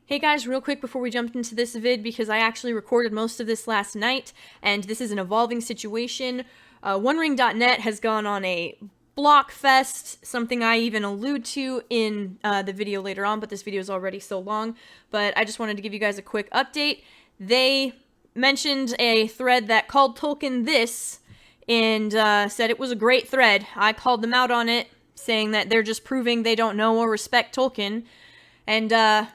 Hey guys, real quick before we jump into this vid, because I actually recorded most of this last night, and this is an evolving situation. OneRing.net has gone on a block fest, something I even allude to in the video later on, but this video is already so long. But I just wanted to give you guys a quick update. They mentioned a thread that called Tolkien this, and said it was a great thread. I called them out on it, saying that they're just proving they don't know or respect Tolkien, and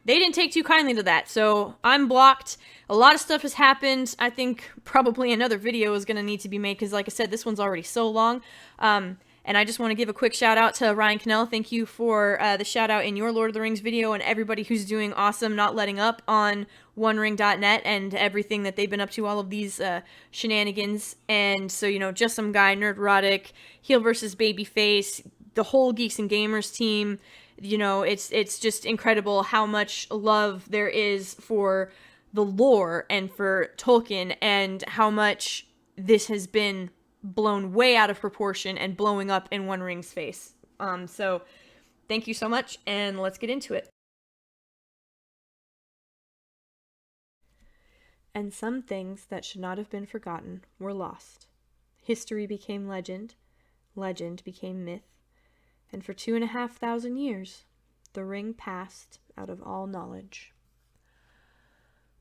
they didn't take too kindly to that, so I'm blocked. A lot of stuff has happened. I think probably another video is going to need to be made, because like I said, this one's already so long. And I just want to give a quick shout out to Ryan Cannell. Thank you for the shout out in your Lord of the Rings video, and everybody who's doing awesome, not letting up on OneRing.net and everything that they've been up to, all of these shenanigans. And so, just some guy, Nerdrotic, Heel versus Babyface, the whole Geeks and Gamers team. It's just incredible how much love there is for the lore and for Tolkien, and how much this has been blown way out of proportion and blowing up in One Ring's face. So thank you so much, and let's get into it. And some things that should not have been forgotten were lost. History became legend, legend became myth, and for 2,500 years, the ring passed out of all knowledge.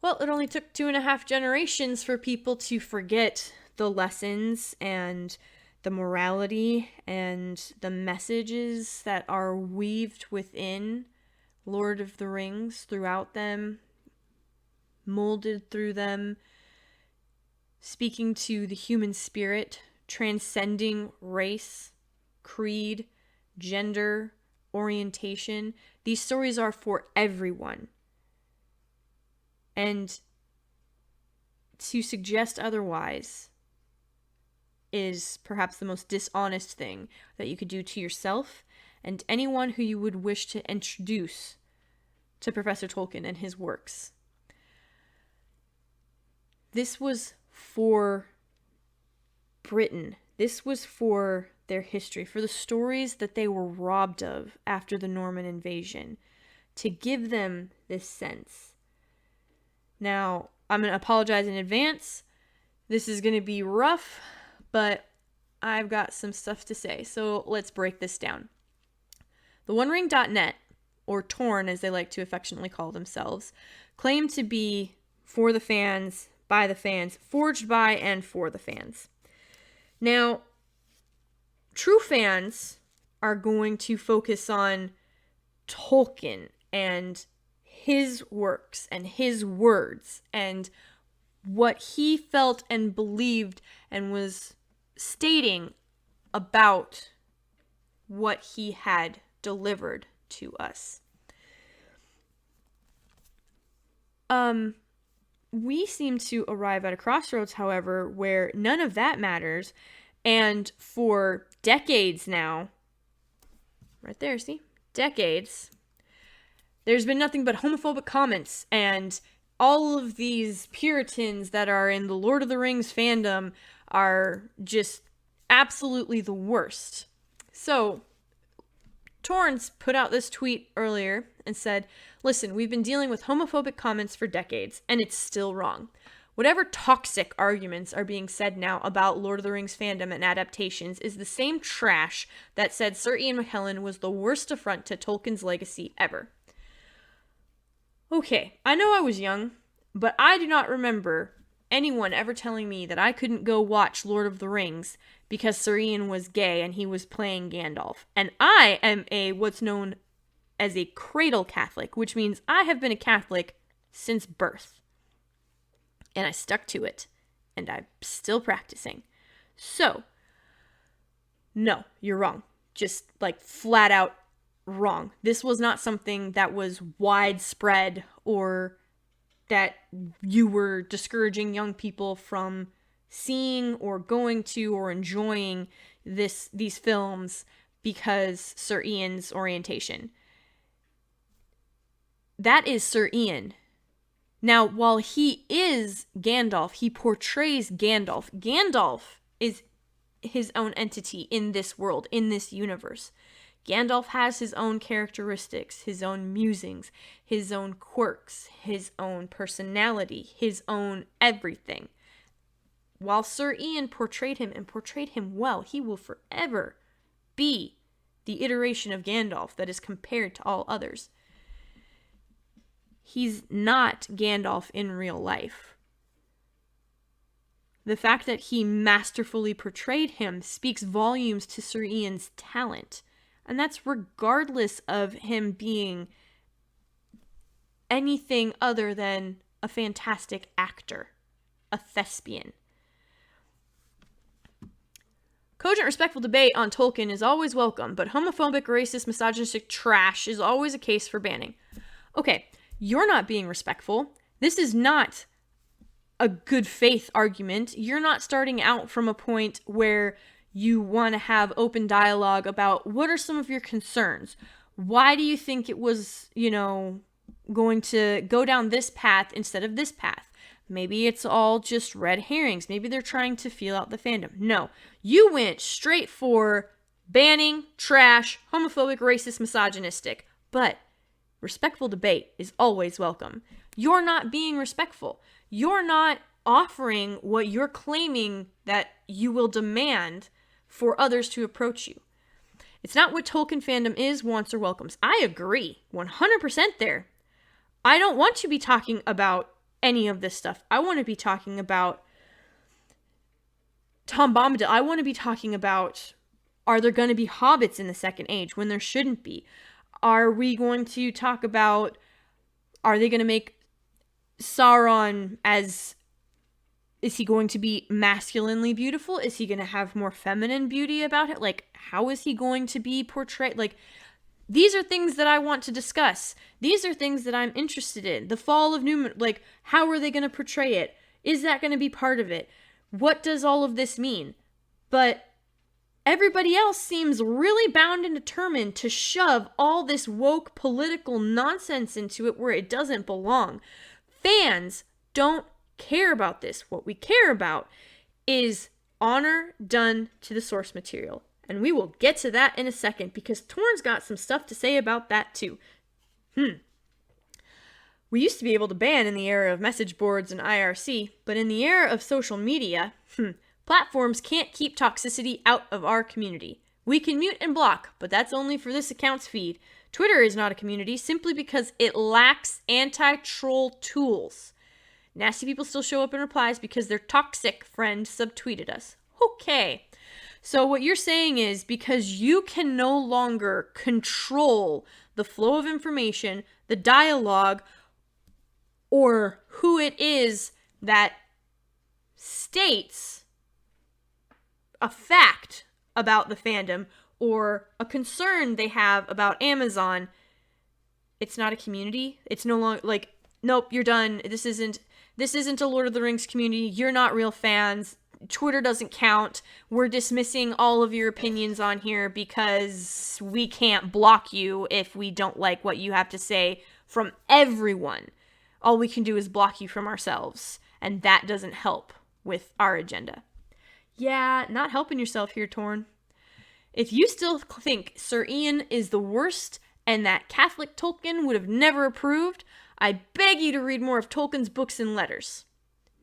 Well, it only took 2.5 generations for people to forget the lessons and the morality and the messages that are weaved within Lord of the Rings, throughout them, molded through them, speaking to the human spirit, transcending race, creed, gender, orientation. These stories are for everyone. And to suggest otherwise is perhaps the most dishonest thing that you could do to yourself and anyone who you would wish to introduce to Professor Tolkien and his works. This was for Britain. This was for their history, for the stories that they were robbed of after the Norman invasion, to give them this sense. Now, I'm going to apologize in advance. This is going to be rough, but I've got some stuff to say, so let's break this down. TheOneRing.net, or Torn as they like to affectionately call themselves, claim to be for the fans, by the fans, forged by and for the fans. Now, true fans are going to focus on Tolkien and his works and his words and what he felt and believed and was stating about what he had delivered to us. We seem to arrive at a crossroads, however, where none of that matters. And for decades now, right there, see? Decades, there's been nothing but homophobic comments, and all of these Puritans that are in the Lord of the Rings fandom are just absolutely the worst. So, Torrance put out this tweet earlier and said, "Listen, we've been dealing with homophobic comments for decades, and it's still wrong. Whatever toxic arguments are being said now about Lord of the Rings fandom and adaptations is the same trash that said Sir Ian McKellen was the worst affront to Tolkien's legacy ever." Okay, I know I was young, but I do not remember anyone ever telling me that I couldn't go watch Lord of the Rings because Sir Ian was gay and he was playing Gandalf. And I am what's known as a cradle Catholic, which means I have been a Catholic since birth. And I stuck to it. And I'm still practicing. So, no, you're wrong. Just like flat out wrong. This was not something that was widespread or that you were discouraging young people from seeing or going to or enjoying these films because Sir Ian's orientation. That is Sir Ian. Now, while he is Gandalf, he portrays Gandalf. Gandalf is his own entity in this world, in this universe. Gandalf has his own characteristics, his own musings, his own quirks, his own personality, his own everything. While Sir Ian portrayed him and portrayed him well, he will forever be the iteration of Gandalf that is compared to all others. He's not Gandalf in real life. The fact that he masterfully portrayed him speaks volumes to Sir Ian's talent. And that's regardless of him being anything other than a fantastic actor, a thespian. Cogent, respectful debate on Tolkien is always welcome, but homophobic, racist, misogynistic trash is always a case for banning. Okay, you're not being respectful. This is not a good faith argument. You're not starting out from a point where you want to have open dialogue about what are some of your concerns. Why do you think it was, going to go down this path instead of this path? Maybe it's all just red herrings. Maybe they're trying to feel out the fandom. No, you went straight for banning, trash, homophobic, racist, misogynistic. But respectful debate is always welcome. You're not being respectful. You're not offering what you're claiming that you will demand for others to approach you. It's not what Tolkien fandom is, wants, or welcomes. I agree, 100% there. I don't want to be talking about any of this stuff. I want to be talking about Tom Bombadil. I want to be talking about, are there going to be hobbits in the Second Age when there shouldn't be? Are we going to talk about, are they going to make Sauron as, is he going to be masculinely beautiful? Is he going to have more feminine beauty about it? Like, how is he going to be portrayed? Like, these are things that I want to discuss. These are things that I'm interested in. The fall of Numenor, like, how are they going to portray it? Is that going to be part of it? What does all of this mean? But everybody else seems really bound and determined to shove all this woke political nonsense into it where it doesn't belong. Fans don't care about this. What we care about is honor done to the source material. And we will get to that in a second because Torn's got some stuff to say about that too. We used to be able to ban in the era of message boards and IRC, but in the era of social media, platforms can't keep toxicity out of our community. We can mute and block, but that's only for this account's feed. Twitter is not a community simply because it lacks anti-troll tools. Nasty people still show up in replies because their toxic friend subtweeted us. Okay. So what you're saying is because you can no longer control the flow of information, the dialogue, or who it is that states a fact about the fandom or a concern they have about Amazon, it's not a community. It's no longer like, nope, you're done. This isn't a Lord of the Rings community. You're not real fans. Twitter doesn't count. We're dismissing all of your opinions on here because we can't block you if we don't like what you have to say from everyone. All we can do is block you from ourselves, and that doesn't help with our agenda. Yeah, not helping yourself here, Torn. If you still think Sir Ian is the worst and that Catholic Tolkien would have never approved, I beg you to read more of Tolkien's books and letters.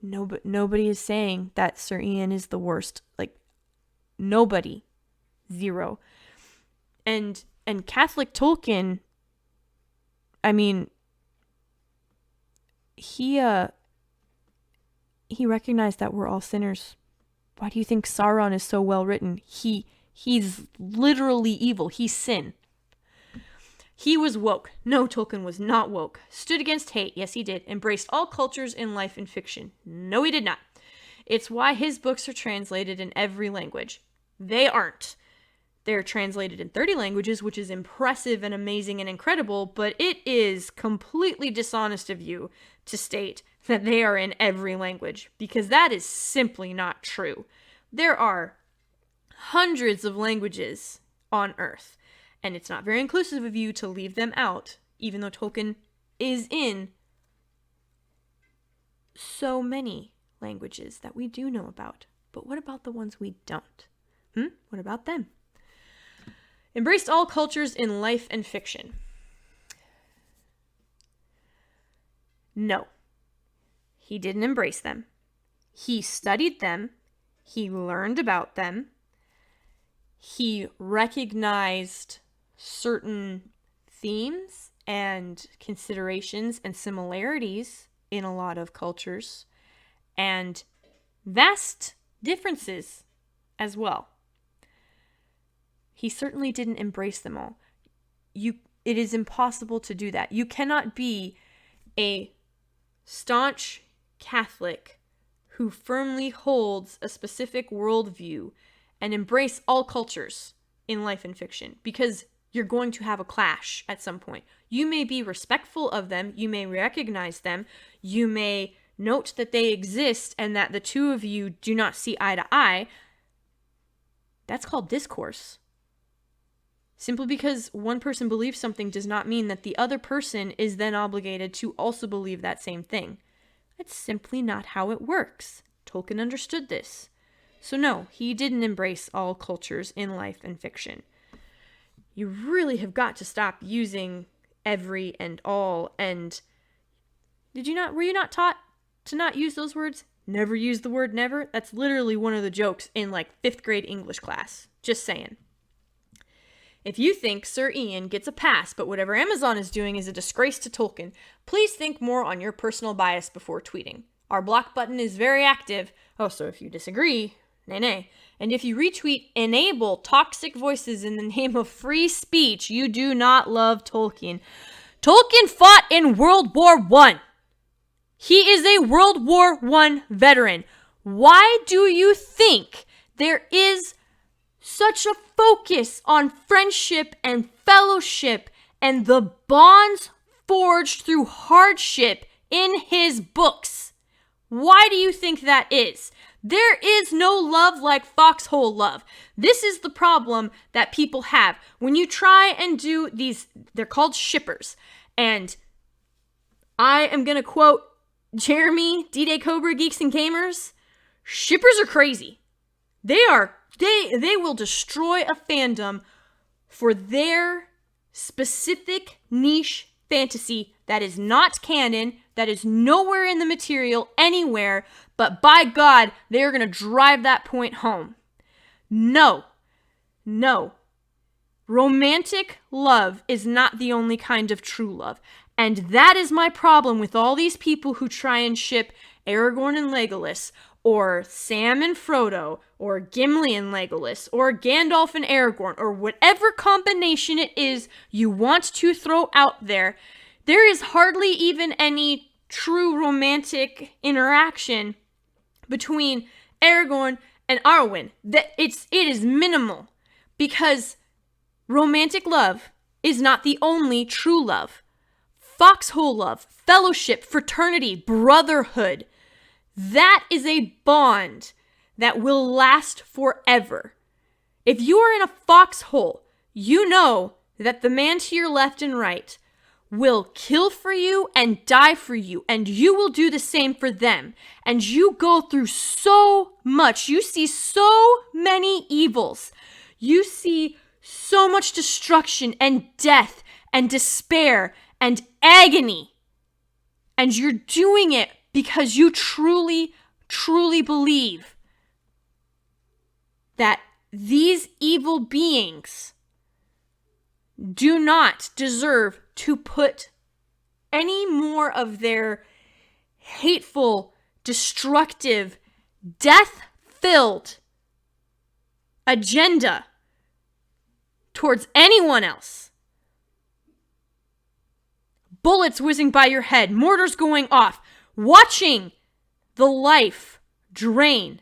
No, but nobody is saying that Sir Ian is the worst. Like, nobody. Zero. And Catholic Tolkien, I mean, he recognized that we're all sinners. Why do you think Sauron is so well written? He's literally evil. He's sin. He was woke. No, Tolkien was not woke. Stood against hate. Yes, he did. Embraced all cultures in life and fiction. No, he did not. It's why his books are translated in every language. They aren't. They're translated in 30 languages, which is impressive and amazing and incredible, but it is completely dishonest of you to state that they are in every language, because that is simply not true. There are hundreds of languages on Earth. And it's not very inclusive of you to leave them out, even though Tolkien is in so many languages that we do know about. But what about the ones we don't? What about them? Embraced all cultures in life and fiction. No, he didn't embrace them. He studied them. He learned about them. He recognized certain themes and considerations and similarities in a lot of cultures, and vast differences as well. He certainly didn't embrace them all. It is impossible to do that. You cannot be a staunch Catholic who firmly holds a specific worldview and embrace all cultures in life and fiction, because you're going to have a clash at some point. You may be respectful of them, you may recognize them, you may note that they exist and that the two of you do not see eye to eye. That's called discourse. Simply because one person believes something does not mean that the other person is then obligated to also believe that same thing. That's simply not how it works. Tolkien understood this. So no, he didn't embrace all cultures in life and fiction. You really have got to stop using every and all, and were you not taught to not use those words? Never use the word never? That's literally one of the jokes in like 5th grade English class. Just saying. If you think Sir Ian gets a pass, but whatever Amazon is doing is a disgrace to Tolkien, please think more on your personal bias before tweeting. Our block button is very active. Oh, so if you disagree, nay. And if you retweet enable toxic voices in the name of free speech, you do not love Tolkien. Tolkien fought in World War I. He is a World War I veteran. Why do you think there is such a focus on friendship and fellowship and the bonds forged through hardship in his books? Why do you think that is? There is no love like foxhole love. This is the problem that people have. When you try and do these, they're called shippers. And I am going to quote Jeremy, D-Day Cobra Geeks and Gamers. Shippers are crazy. They will destroy a fandom for their specific niche fantasy that is not canon, that is nowhere in the material anywhere, but by God, they're going to drive that point home. No. Romantic love is not the only kind of true love. And that is my problem with all these people who try and ship Aragorn and Legolas, or Sam and Frodo, or Gimli and Legolas, or Gandalf and Aragorn, or whatever combination it is you want to throw out there. There is hardly even any true romantic interaction between Aragorn and Arwen. It is minimal, because romantic love is not the only true love. Foxhole love, fellowship, fraternity, brotherhood, that is a bond that will last forever. If you are in a foxhole, you know that the man to your left and right will kill for you and die for you, and you will do the same for them. And you go through so much. You see so many evils. You see so much destruction and death and despair and agony. And you're doing it because you truly, truly believe that these evil beings do not deserve to put any more of their hateful, destructive, death-filled agenda towards anyone else. Bullets whizzing by your head, mortars going off, watching the life drain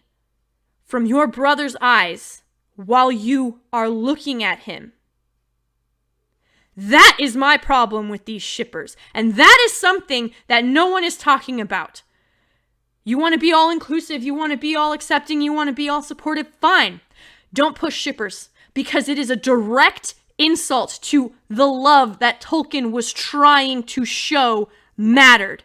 from your brother's eyes while you are looking at him. That is my problem with these shippers. And that is something that no one is talking about. You want to be all inclusive, you want to be all accepting, you want to be all supportive, fine. Don't push shippers, because it is a direct insult to the love that Tolkien was trying to show mattered.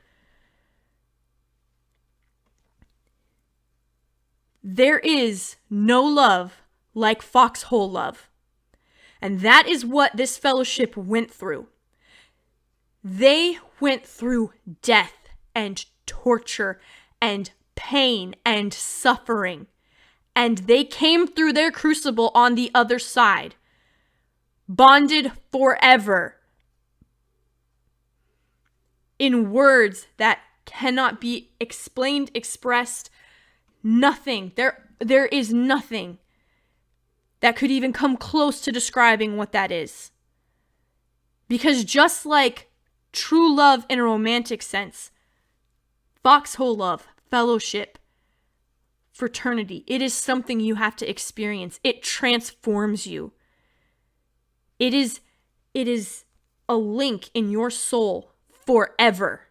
There is no love like foxhole love. And that is what this fellowship went through. They went through death and torture and pain and suffering. And they came through their crucible on the other side, bonded forever, in words that cannot be explained, expressed, nothing. There is nothing that could even come close to describing what that is. Because just like true love in a romantic sense, foxhole love, fellowship, fraternity, it is something you have to experience. It transforms you. It is a link in your soul forever.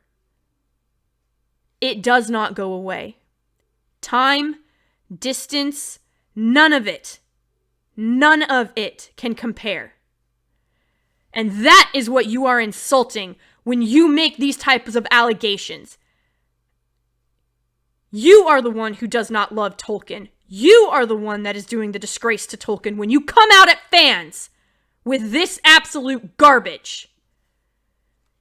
It does not go away. Time, distance, none of it can compare. And that is what you are insulting when you make these types of allegations. You are the one who does not love Tolkien. You are the one that is doing the disgrace to Tolkien when you come out at fans with this absolute garbage.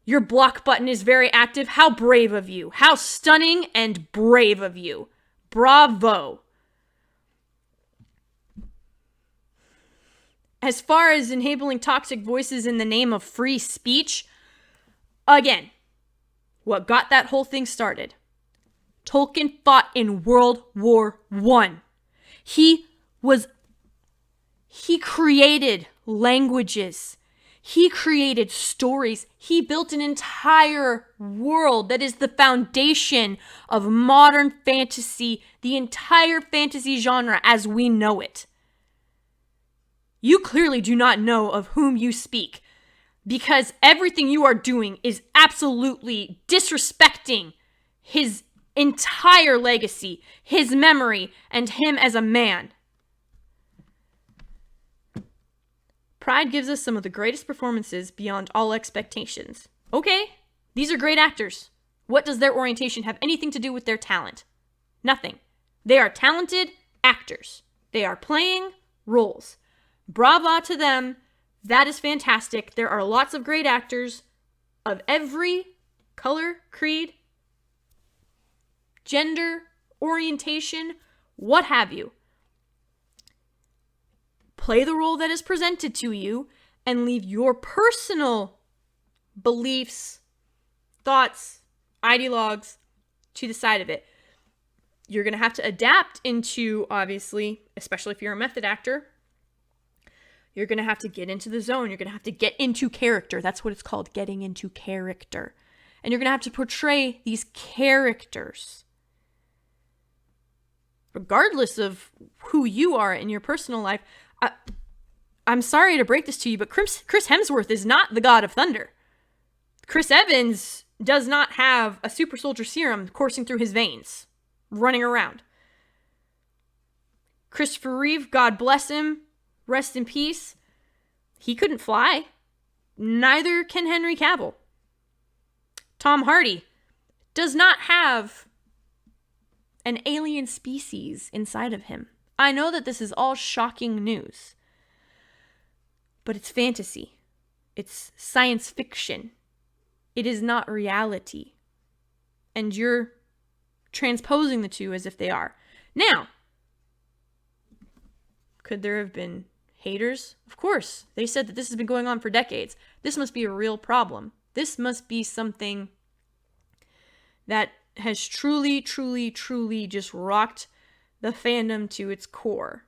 Your block button is very active. How brave of you. How stunning and brave of you. Bravo. As far as enabling toxic voices in the name of free speech, again, what got that whole thing started? Tolkien fought in World War I. He created languages. He created stories. He built an entire world that is the foundation of modern fantasy, the entire fantasy genre as we know it. You clearly do not know of whom you speak, because everything you are doing is absolutely disrespecting his entire legacy, his memory, and him as a man. Pride gives us some of the greatest performances beyond all expectations. Okay, these are great actors. What does their orientation have anything to do with their talent? Nothing. They are talented actors. They are playing roles. Brava to them. That is fantastic. There are lots of great actors of every color, creed, gender, orientation, what have you. Play the role that is presented to you and leave your personal beliefs, thoughts, ideologues to the side of it. You're going to have to adapt into, obviously, especially if you're a method actor, you're going to have to get into the zone. You're going to have to get into character. That's what it's called, getting into character. And you're going to have to portray these characters. Regardless of who you are in your personal life, I'm sorry to break this to you, but Chris Hemsworth is not the god of thunder. Chris Evans does not have a super soldier serum coursing through his veins, running around. Christopher Reeve, God bless him, rest in peace. He couldn't fly. Neither can Henry Cavill. Tom Hardy does not have an alien species inside of him. I know that this is all shocking news, but it's fantasy. It's science fiction. It is not reality. And you're transposing the two as if they are. Now, could there have been haters? Of course. They said that this has been going on for decades. This must be a real problem. This must be something that has truly, truly, truly just rocked the fandom to its core.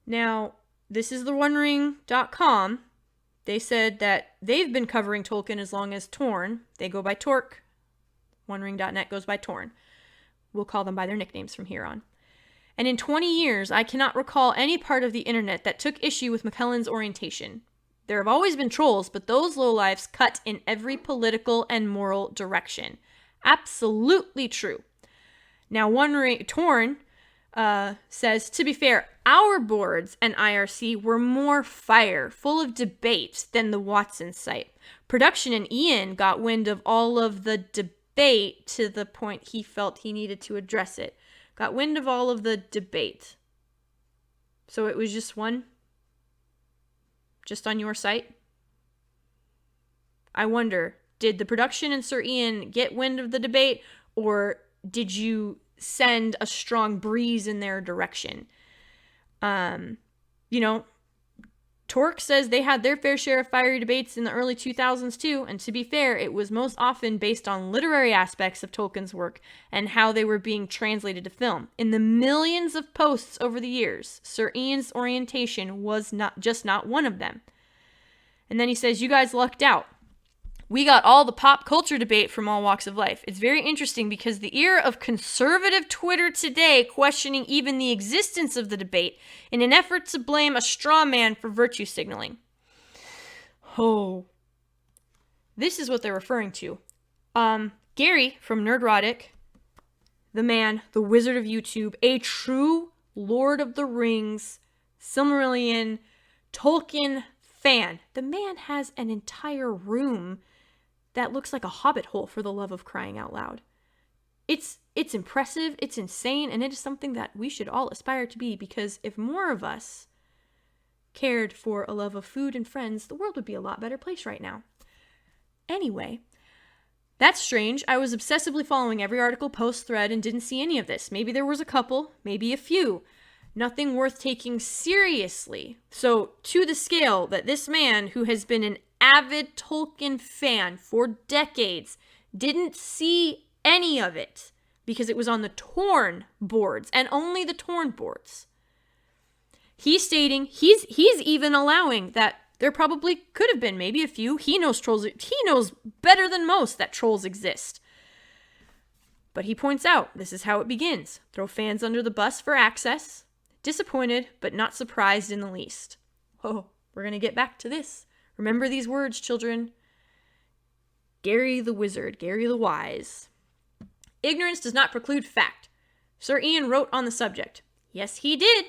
Now, this is TheOneRing.com. They said that they've been covering Tolkien as long as Torn. They go by Torque. OneRing.net goes by Torn. We'll call them by their nicknames from here on. And in 20 years, I cannot recall any part of the internet that took issue with McKellen's orientation. There have always been trolls, but those lowlifes cut in every political and moral direction. Absolutely true. Now, Torn says, to be fair, our boards and IRC were more fire, full of debate than the Watson site. Production and Ian got wind of all of the debate to the point he felt he needed to address it. Got wind of all of the debate. So it was just one? Just on your site? I wonder, did the production and Sir Ian get wind of the debate, or did you send a strong breeze in their direction? Torque says they had their fair share of fiery debates in the early 2000s too, and to be fair, it was most often based on literary aspects of Tolkien's work and how they were being translated to film. In the millions of posts over the years, Sir Ian's orientation was not one of them. And then he says, you guys lucked out. We got all the pop culture debate from all walks of life. It's very interesting because the era of conservative Twitter today questioning even the existence of the debate in an effort to blame a straw man for virtue signaling. Oh. This is what they're referring to. Gary from Nerdrotic, the man, the wizard of YouTube, a true Lord of the Rings, Silmarillion, Tolkien fan. The man has an entire room that looks like a hobbit hole, for the love of crying out loud. It's impressive, it's insane, and it is something that we should all aspire to be, because if more of us cared for a love of food and friends, the world would be a lot better place right now. Anyway, that's strange. I was obsessively following every article, post, thread, and didn't see any of this. Maybe there was a couple, maybe a few. Nothing worth taking seriously. So, to the scale that this man, who has been an avid Tolkien fan for decades, didn't see any of it because it was on the torn boards, and only the torn boards. He's stating, he's even allowing that there probably could have been maybe a few. He knows trolls. He knows better than most that trolls exist. But he points out, this is how it begins. Throw fans under the bus for access. Disappointed, but not surprised in the least. Oh, we're going to get back to this. Remember these words, children. Gary the Wizard, Gary the Wise. Ignorance does not preclude fact. Sir Ian wrote on the subject. Yes, he did.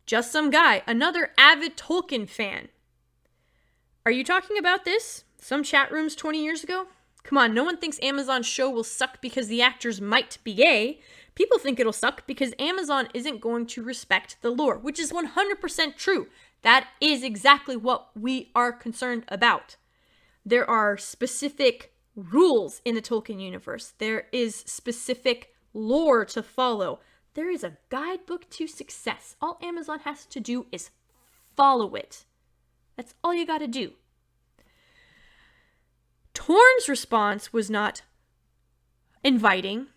Just some guy, another avid Tolkien fan. Are you talking about this? Some chat rooms 20 years ago? Come on, no one thinks Amazon's show will suck because the actors might be gay. People think it'll suck because Amazon isn't going to respect the lore, which is 100% true. That is exactly what we are concerned about. There are specific rules in the Tolkien universe. There is specific lore to follow. There is a guidebook to success. All Amazon has to do is follow it. That's all you got to do. Torn's response was not inviting.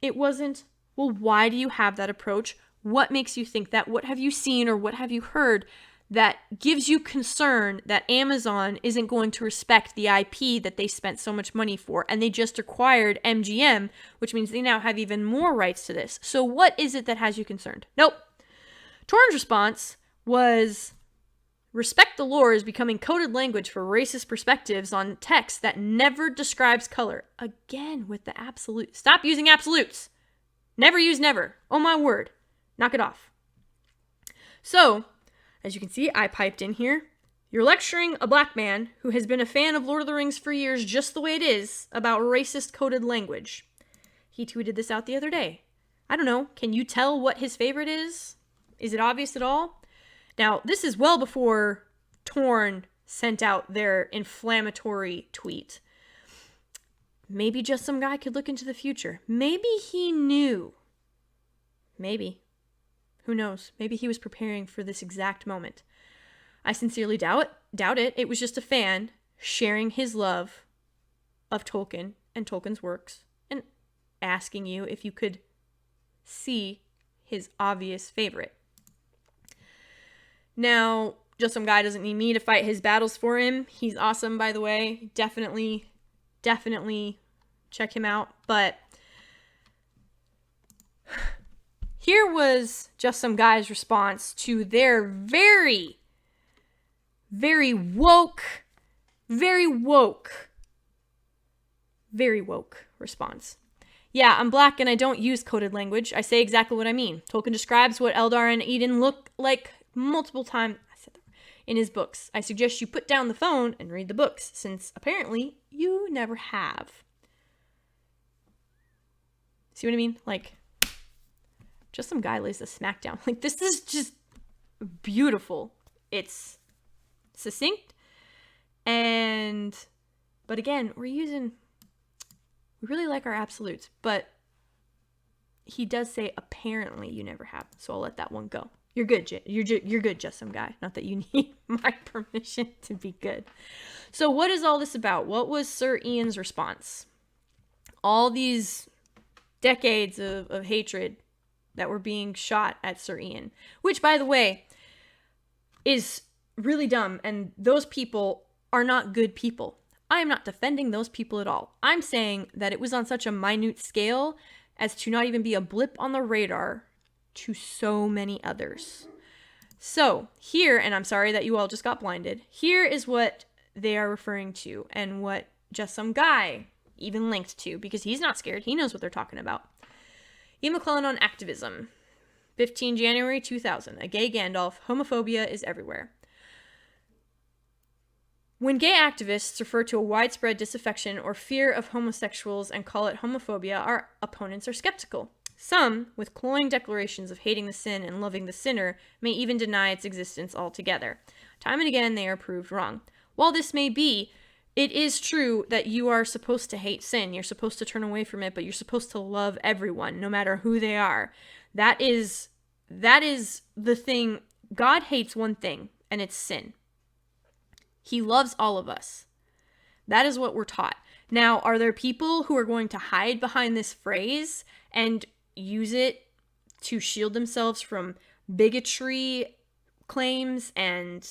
It wasn't, well, why do you have that approach? What makes you think that? What have you seen or what have you heard that gives you concern that Amazon isn't going to respect the IP that they spent so much money for, and they just acquired MGM, which means they now have even more rights to this. So what is it that has you concerned? Nope. Torn's response was, respect the lore is becoming coded language for racist perspectives on text that never describes color. Again, with the absolute. Stop using absolutes. Never use never. Oh my word. Knock it off. So, as you can see, I piped in here. You're lecturing a black man who has been a fan of Lord of the Rings for years just the way it is about racist coded language. He tweeted this out the other day. I don't know, can you tell what his favorite is? Is it obvious at all? Now, this is well before Torn sent out their inflammatory tweet. Maybe just some guy could look into the future. Maybe he knew. Maybe. Who knows? Maybe he was preparing for this exact moment. I sincerely doubt it. It was just a fan sharing his love of Tolkien and Tolkien's works and asking you if you could see his obvious favorite. Now, just some guy doesn't need me to fight his battles for him. He's awesome, by the way. Definitely check him out. But here was just some guy's response to their very, very woke response. Yeah, I'm black and I don't use coded language. I say exactly what I mean. Tolkien describes what Eldar and Eden look like multiple times in his books. I suggest you put down the phone and read the books, since apparently you never have. See what I mean? Like, just some guy lays the smackdown. Like, this is just beautiful. It's succinct, but again, we really like our absolutes, but he does say apparently you never have, so I'll let that one go. You're good, you're good, just some guy. Not that you need my permission to be good. So what is all this about? What was Sir Ian's response? All these decades of hatred that were being shot at Sir Ian, which, by the way, is really dumb, and those people are not good people. I am not defending those people at all. I'm saying that it was on such a minute scale as to not even be a blip on the radar to so many others. So here, and I'm sorry that you all just got blinded, here is what they are referring to and what just some guy even linked to, because he's not scared. He knows what they're talking about. Ian McKellen on activism. 15 January 2000. A gay Gandalf. Homophobia is everywhere. When gay activists refer to a widespread disaffection or fear of homosexuals and call it homophobia, our opponents are skeptical. Some, with cloying declarations of hating the sin and loving the sinner, may even deny its existence altogether. Time and again, they are proved wrong. While this may be, it is true that you are supposed to hate sin. You're supposed to turn away from it, but you're supposed to love everyone, no matter who they are. That is the thing. God hates one thing, and it's sin. He loves all of us. That is what we're taught. Now, are there people who are going to hide behind this phrase and use it to shield themselves from bigotry claims and,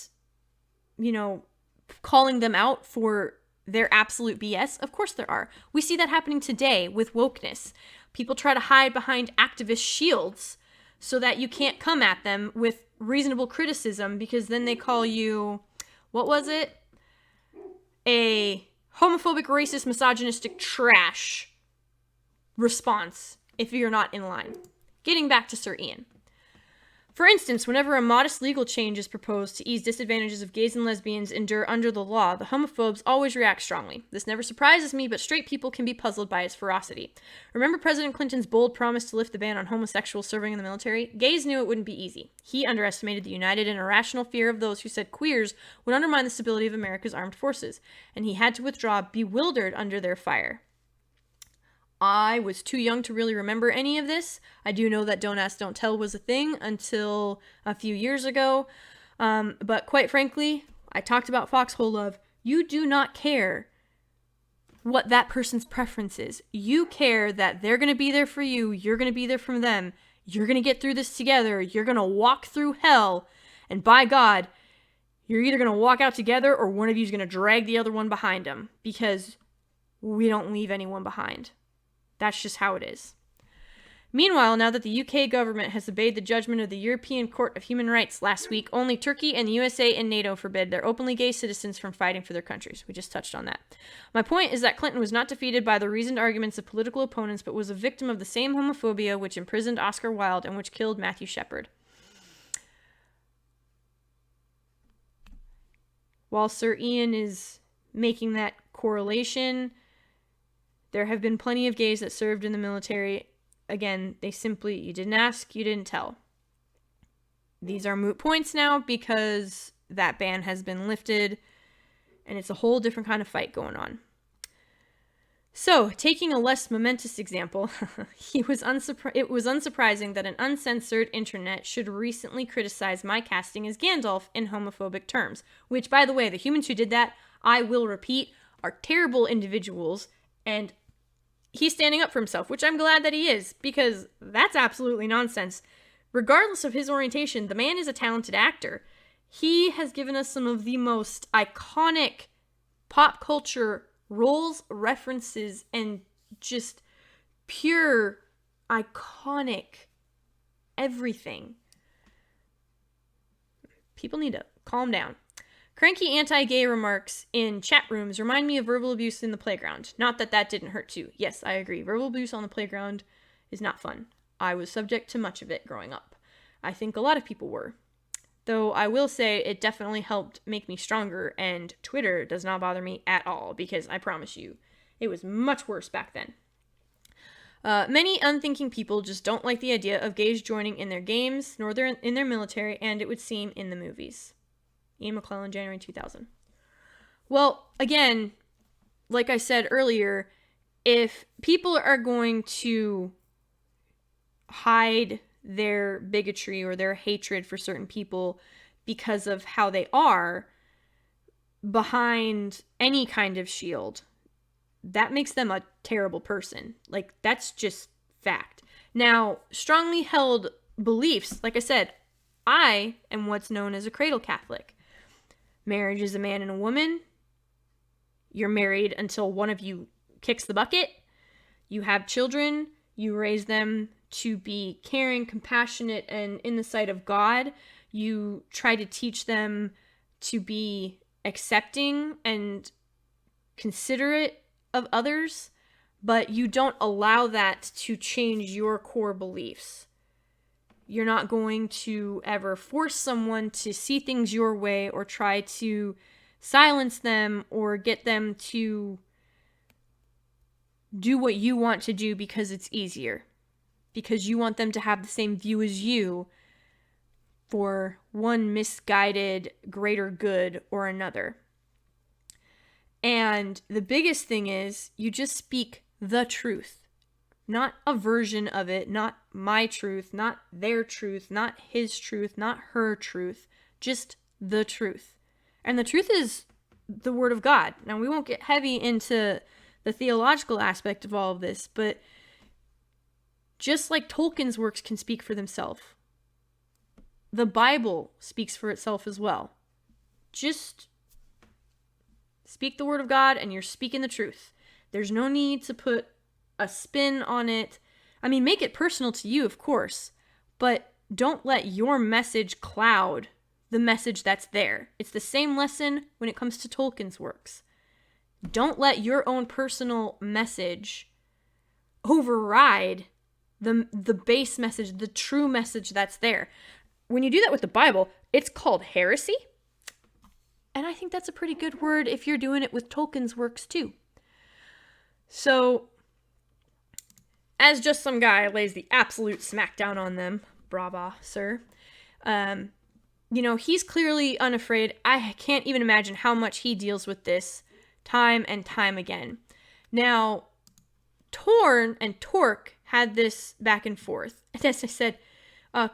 calling them out for their absolute BS? Of course there are. We see that happening today with wokeness. People try to hide behind activist shields so that you can't come at them with reasonable criticism, because then they call you, what was it? A homophobic, racist, misogynistic trash response if you're not in line. Getting back to Sir Ian. For instance, whenever a modest legal change is proposed to ease disadvantages of gays and lesbians endure under the law, the homophobes always react strongly. This never surprises me, but straight people can be puzzled by its ferocity. Remember President Clinton's bold promise to lift the ban on homosexuals serving in the military? Gays knew it wouldn't be easy. He underestimated the united and irrational fear of those who said queers would undermine the stability of America's armed forces, and he had to withdraw bewildered under their fire. I was too young to really remember any of this. I do know that Don't Ask, Don't Tell was a thing until a few years ago. But quite frankly, I talked about foxhole love. You do not care what that person's preference is. You care that they're going to be there for you. You're going to be there for them. You're going to get through this together. You're going to walk through hell. And by God, you're either going to walk out together or one of you is going to drag the other one behind them, because we don't leave anyone behind. That's just how it is. Meanwhile, now that the UK government has obeyed the judgment of the European Court of Human Rights last week, only Turkey and the USA and NATO forbid their openly gay citizens from fighting for their countries. We just touched on that. My point is that Clinton was not defeated by the reasoned arguments of political opponents, but was a victim of the same homophobia which imprisoned Oscar Wilde and which killed Matthew Shepard. While Sir Ian is making that correlation, there have been plenty of gays that served in the military. Again, you didn't ask, you didn't tell. These are moot points now because that ban has been lifted and it's a whole different kind of fight going on. So, taking a less momentous example, it was unsurprising that an uncensored internet should recently criticize my casting as Gandalf in homophobic terms, which, by the way, the humans who did that, I will repeat, are terrible individuals, and he's standing up for himself, which I'm glad that he is, because that's absolutely nonsense. Regardless of his orientation, the man is a talented actor. He has given us some of the most iconic pop culture roles, references, and just pure iconic everything. People need to calm down. Cranky anti-gay remarks in chat rooms remind me of verbal abuse in the playground. Not that that didn't hurt too. Yes, I agree. Verbal abuse on the playground is not fun. I was subject to much of it growing up. I think a lot of people were. Though I will say it definitely helped make me stronger, and Twitter does not bother me at all, because I promise you, it was much worse back then. Many unthinking people just don't like the idea of gays joining in their games, nor in their military, and it would seem in the movies. Ian McKellen, January 2000. Well, again, like I said earlier, if people are going to hide their bigotry or their hatred for certain people because of how they are behind any kind of shield, that makes them a terrible person. Like, that's just fact. Now, strongly held beliefs, like I said, I am what's known as a cradle Catholic. Marriage is a man and a woman. You're married until one of you kicks the bucket. You have children. You raise them to be caring, compassionate, and in the sight of God. You try to teach them to be accepting and considerate of others, but you don't allow that to change your core beliefs. You're not going to ever force someone to see things your way or try to silence them or get them to do what you want to do because it's easier. Because you want them to have the same view as you for one misguided greater good or another. And the biggest thing is you just speak the truth. Not a version of it, not my truth, not their truth, not his truth, not her truth, just the truth. And the truth is the Word of God. Now, we won't get heavy into the theological aspect of all of this, but just like Tolkien's works can speak for themselves, the Bible speaks for itself as well. Just speak the Word of God and you're speaking the truth. There's no need to put a spin on it. I mean, make it personal to you, of course, but don't let your message cloud the message that's there. It's the same lesson when it comes to Tolkien's works. Don't let your own personal message override the base message, the true message that's there. When you do that with the Bible, it's called heresy. And I think that's a pretty good word if you're doing it with Tolkien's works too. So, as just some guy lays the absolute smackdown on them, brava, sir, he's clearly unafraid. I can't even imagine how much he deals with this time and time again. Now, Torn and Torque had this back and forth. And as I said,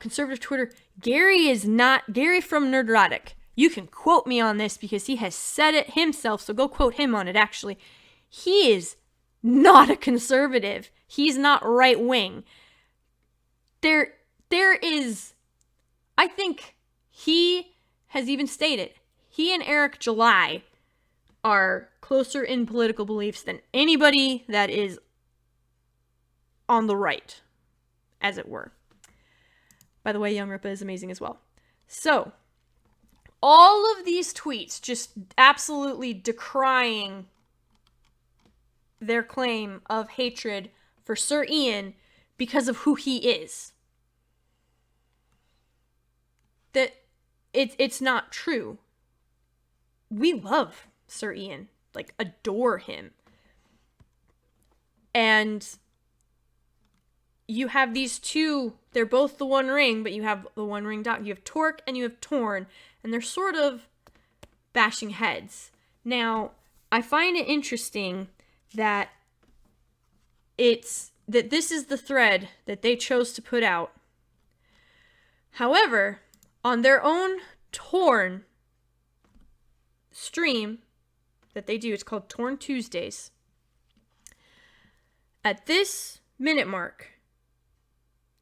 conservative Twitter, Gary from Nerdrotic. You can quote me on this because he has said it himself, so go quote him on it, actually. He is not a conservative. He's not right-wing. There is, I think he has even stated, he and Eric July are closer in political beliefs than anybody that is on the right, as it were. By the way, Young Ripa is amazing as well. So, all of these tweets just absolutely decrying their claim of hatred for Sir Ian because of who he is. That it's not true. We love Sir Ian, like adore him. And you have these two, they're both the One Ring, but you have the One Ring dot, you have Torque and you have Torn, and they're sort of bashing heads. Now, I find it interesting that this is the thread that they chose to put out. However, on their own Torn stream that they do, it's called Torn Tuesdays. At this minute mark,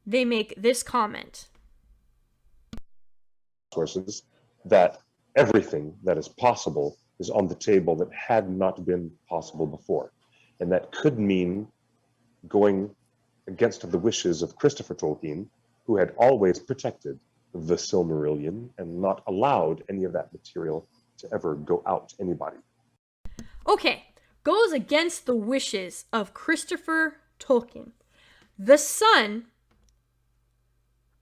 they make this comment. Sources that everything that is possible is on the table that had not been possible before. And that could mean going against the wishes of Christopher Tolkien, who had always protected the Silmarillion and not allowed any of that material to ever go out to anybody. Okay, goes against the wishes of Christopher Tolkien, the son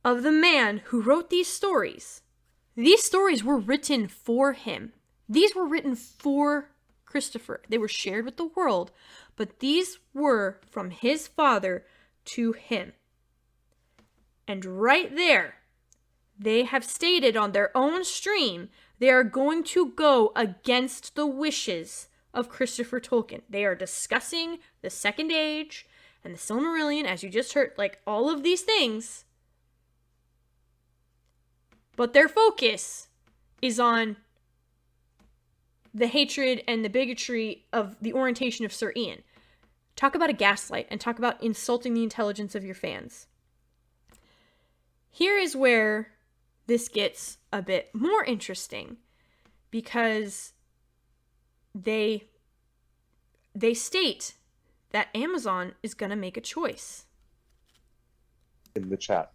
of the man who wrote these stories. These stories were written for him. These were written for Christopher. They were shared with the world, but these were from his father to him. And right there, they have stated on their own stream they are going to go against the wishes of Christopher Tolkien. They are discussing the Second Age and the Silmarillion, as you just heard, like all of these things. But their focus is on the hatred and the bigotry of the orientation of Sir Ian. Talk about a gaslight and talk about insulting the intelligence of your fans. Here is where this gets a bit more interesting, because they state that Amazon is going to make a choice. In the chat,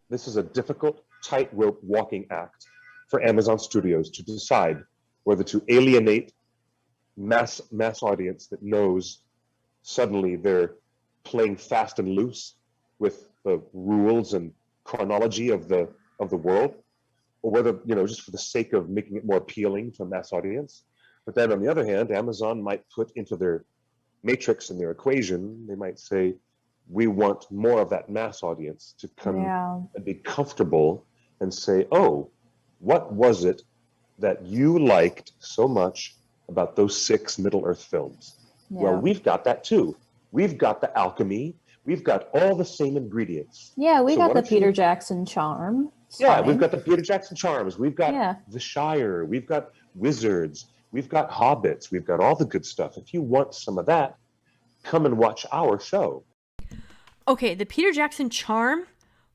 this is a difficult tightrope walking act for Amazon Studios to decide whether to alienate mass audience that knows suddenly they're playing fast and loose with the rules and chronology of the world, or whether, just for the sake of making it more appealing to a mass audience. But then on the other hand, Amazon might put into their matrix and their equation, they might say, we want more of that mass audience to come and be comfortable and say, oh, what was it that you liked so much about those 6 Middle-earth films? Yeah. Well, we've got that too. We've got the alchemy. We've got all the same ingredients. Yeah, we got the Peter Jackson charm. We've got the Peter Jackson charms. We've got the Shire. We've got wizards. We've got hobbits. We've got all the good stuff. If you want some of that, come and watch our show. Okay, the Peter Jackson charm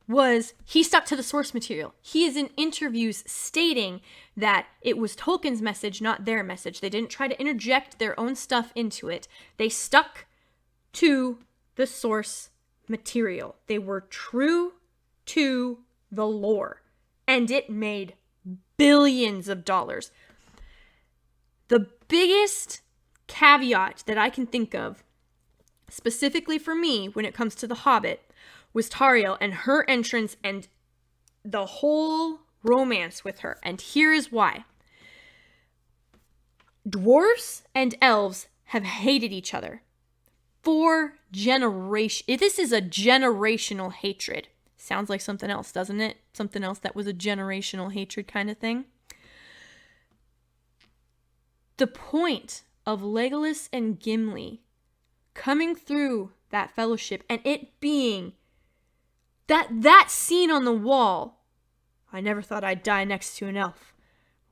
was he stuck to the source material. He is in interviews stating that it was Tolkien's message, not their message. They didn't try to interject their own stuff into it. They stuck to the source material. They were true to the lore, and it made billions of dollars. The biggest caveat that I can think of, specifically for me when it comes to The Hobbit, was Tauriel and her entrance and the whole romance with her. And here is why. Dwarves and elves have hated each other for generations. This is a generational hatred. Sounds like something else, doesn't it? Something else that was a generational hatred kind of thing. The point of Legolas and Gimli coming through that fellowship and it being that scene on the wall. I never thought I'd die next to an elf.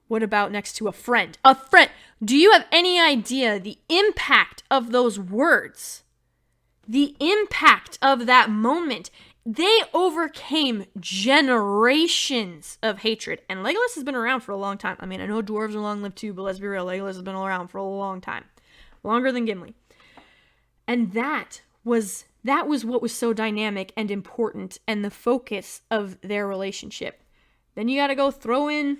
What about next to a friend? A friend! Do you have any idea the impact of those words? The impact of that moment. They overcame generations of hatred. And Legolas has been around for a long time. I mean, I know dwarves are long-lived too, but let's be real, Legolas has been around for a long time. Longer than Gimli. And that was what was so dynamic and important and the focus of their relationship. Then you gotta go throw in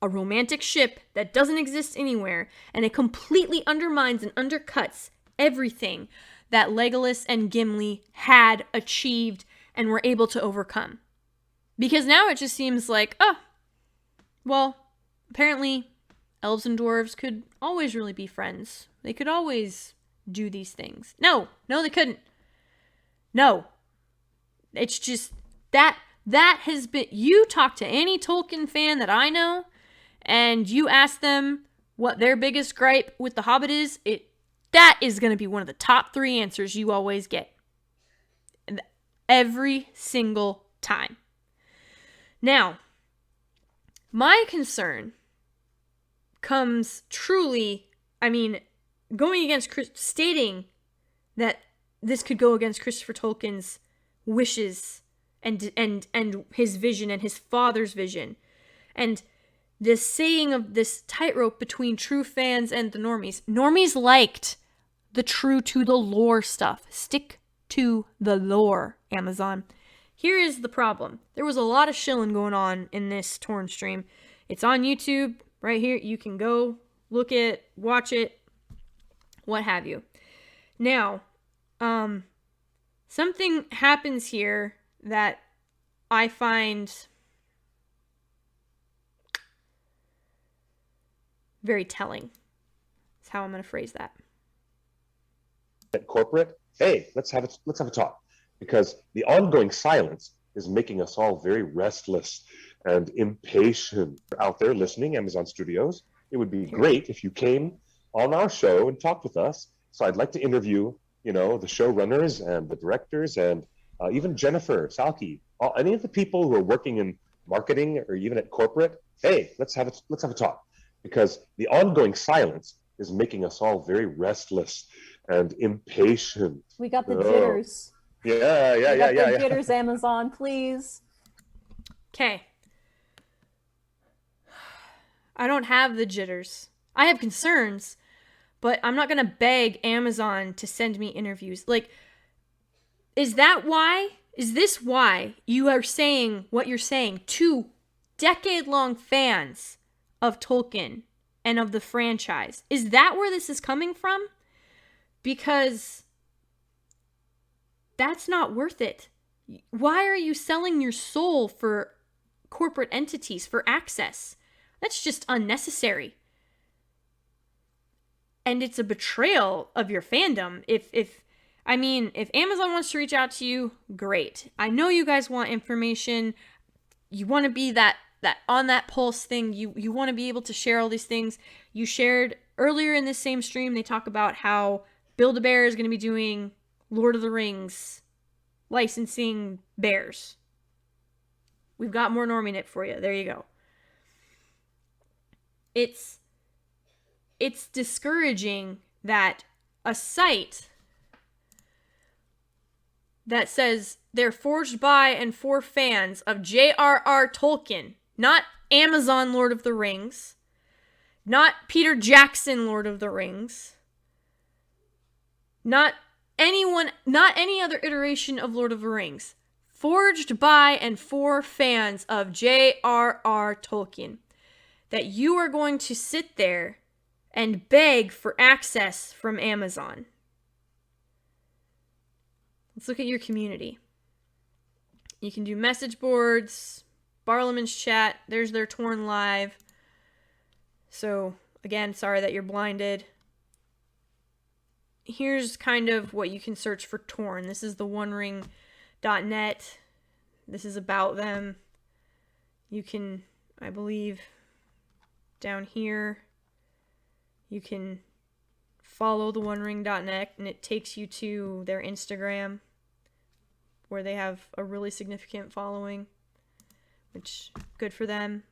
a romantic ship that doesn't exist anywhere, and it completely undermines and undercuts everything that Legolas and Gimli had achieved and were able to overcome. Because now it just seems like, apparently elves and dwarves could always really be friends. They could always do these things. No, they couldn't. No. It's just that has been, you talk to any Tolkien fan that I know, and you ask them what their biggest gripe with The Hobbit is, that is going to be one of the top 3 answers you always get. Every single time. Now, my concern comes truly, going against, stating that this could go against Christopher Tolkien's wishes and his vision and his father's vision. And this saying of this tightrope between true fans and the normies. Normies liked the true to the lore stuff. Stick to the lore, Amazon. Here is the problem. There was a lot of shilling going on in this torn stream. It's on YouTube right here. You can go look it, watch it, what have you. Now, something happens here that I find very telling. That's how I'm going to phrase that. at corporate, hey, let's have a talk, because the ongoing silence is making us all very restless and impatient. Out there listening, Amazon Studios, it would be great if you came on our show and talked with us. So I'd like to interview, the showrunners and the directors, and even Jennifer Salke, any of the people who are working in marketing or even at corporate. Hey, let's have a talk, because the ongoing silence is making us all very restless and impatient. We got the jitters. Yeah. We got the jitters, Amazon, please. Okay. I don't have the jitters. I have concerns, but I'm not going to beg Amazon to send me interviews. Like, is this why you are saying what you're saying to decade-long fans of Tolkien and of the franchise? Is that where this is coming from? Because that's not worth it. Why are you selling your soul for corporate entities, for access? That's just unnecessary. And it's a betrayal of your fandom. If Amazon wants to reach out to you, great. I know you guys want information. You want to be that on that pulse thing. You want to be able to share all these things. You shared earlier in this same stream, they talk about how Build-A-Bear is going to be doing Lord of the Rings licensing bears. We've got more norming it for you. There you go. It's discouraging that a site that says they're forged by and for fans of J.R.R. Tolkien, not Amazon Lord of the Rings, not Peter Jackson Lord of the Rings, not any other iteration of Lord of the Rings, forged by and for fans of J.R.R. Tolkien, that you are going to sit there and beg for access from Amazon. Let's look at your community. You can do message boards, Barlaman's chat. There's their Torn Live. So, again, sorry that you're blinded. Here's kind of what you can search for Torn. This is TheOneRing.net. This is about them. You can, I believe, down here, you can follow TheOneRing.net, and it takes you to their Instagram, where they have a really significant following, which, good for them.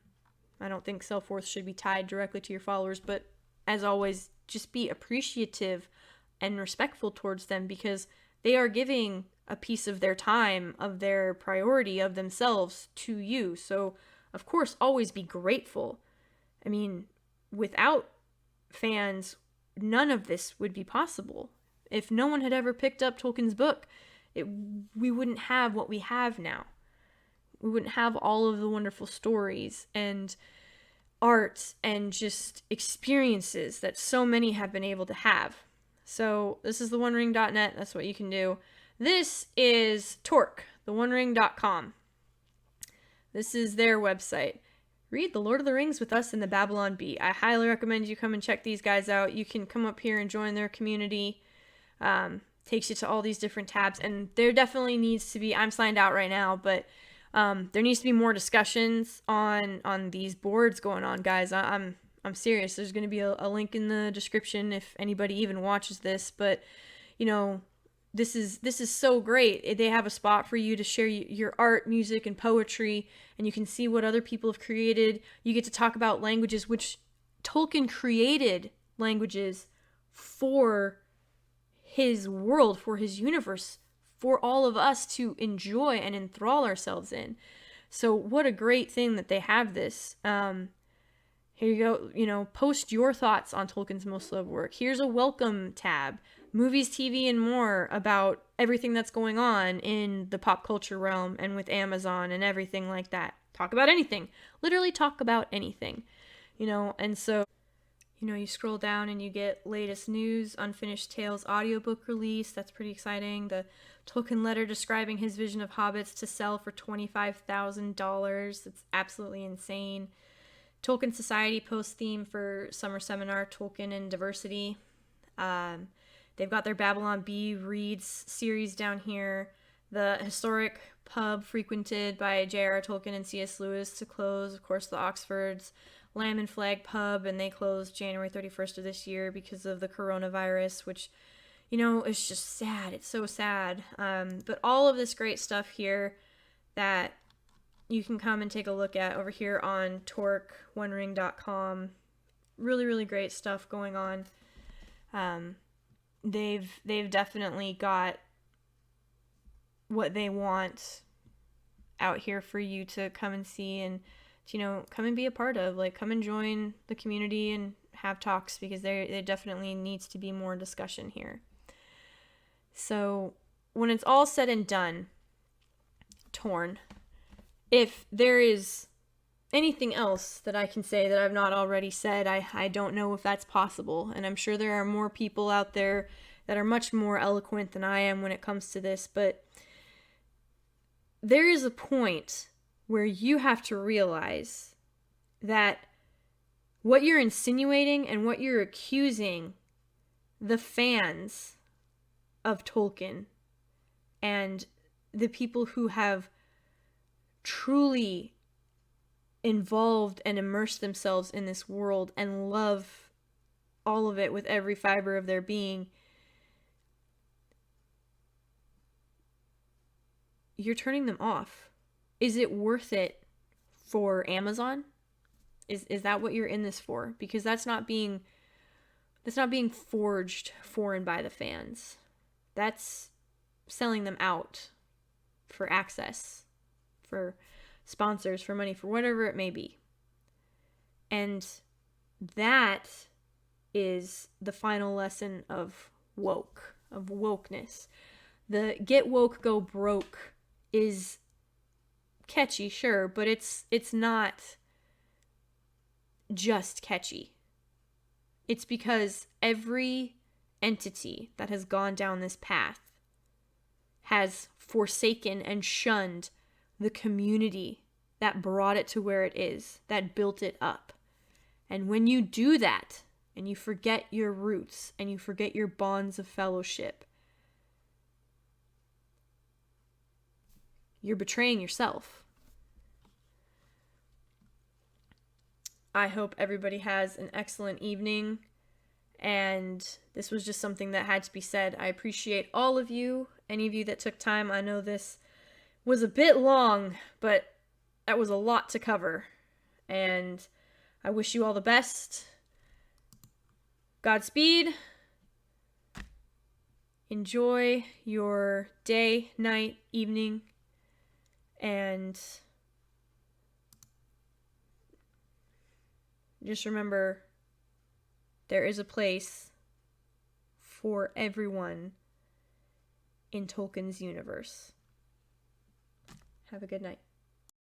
I don't think self-worth should be tied directly to your followers, but as always, just be appreciative and respectful towards them, because they are giving a piece of their time, of their priority, of themselves to you. So, of course, always be grateful. I mean, without fans, none of this would be possible. If no one had ever picked up Tolkien's book, we wouldn't have what we have now. We wouldn't have all of the wonderful stories and art and just experiences that so many have been able to have. So this is TheOneRing.net. That's what you can do. This is Torque, TheOneRing.com. This is their website. Read The Lord of the Rings with us in the Babylon Bee. I highly recommend you come and check these guys out. You can come up here and join their community. Takes you to all these different tabs, and there definitely needs to be, I'm signed out right now, but there needs to be more discussions on these boards going on, guys. I'm serious. There's going to be a link in the description if anybody even watches this, but this is so great. They have a spot for you to share your art, music, and poetry, and you can see what other people have created. You get to talk about languages, which Tolkien created languages for his world, for his universe, for all of us to enjoy and enthrall ourselves in. So what a great thing that they have this. Here you go, post your thoughts on Tolkien's most loved work. Here's a welcome tab. Movies, TV, and more about everything that's going on in the pop culture realm and with Amazon and everything like that. Talk about anything. Literally talk about anything. And so, you scroll down and you get latest news, Unfinished Tales audiobook release. That's pretty exciting. The Tolkien letter describing his vision of hobbits to sell for $25,000. It's absolutely insane. Tolkien Society post theme for summer seminar, Tolkien and Diversity. They've got their Babylon Bee Reads series down here. The historic pub frequented by J.R.R. Tolkien and C.S. Lewis to close. Of course, the Oxford's Lamb and Flag pub, and they closed January 31st of this year because of the coronavirus, which, you know, is just sad. It's so sad. But all of this great stuff here that you can come and take a look at over here on TheOneRing.com. Really, really great stuff going on. They've definitely got what they want out here for you to come and see and, you know, come and be a part of. Like, come and join the community and have talks, because there definitely needs to be more discussion here. So when it's all said and done, Torn, if there is anything else that I can say that I've not already said, I don't know if that's possible. And I'm sure there are more people out there that are much more eloquent than I am when it comes to this, but there is a point where you have to realize that what you're insinuating and what you're accusing the fans of Tolkien and the people who have truly involved and immersed themselves in this world and love all of it with every fiber of their being, you're turning them off. Is it worth it for Amazon? Is that what you're in this for? Because that's not being forged for and by the fans. That's selling them out for access, for sponsors, for money, for whatever it may be. And that is the final lesson of wokeness. The get woke, go broke is catchy, sure, but it's not just catchy. It's because every entity that has gone down this path has forsaken and shunned the community that brought it to where it is, that built it up. And when you do that, and you forget your roots, and you forget your bonds of fellowship, you're betraying yourself. I hope everybody has an excellent evening, and this was just something that had to be said. I appreciate all of you, any of you that took time. I know this was a bit long, but that was a lot to cover, and I wish you all the best. Godspeed. Enjoy your day, night, evening, and just remember, there is a place for everyone in Tolkien's universe. Have a good night.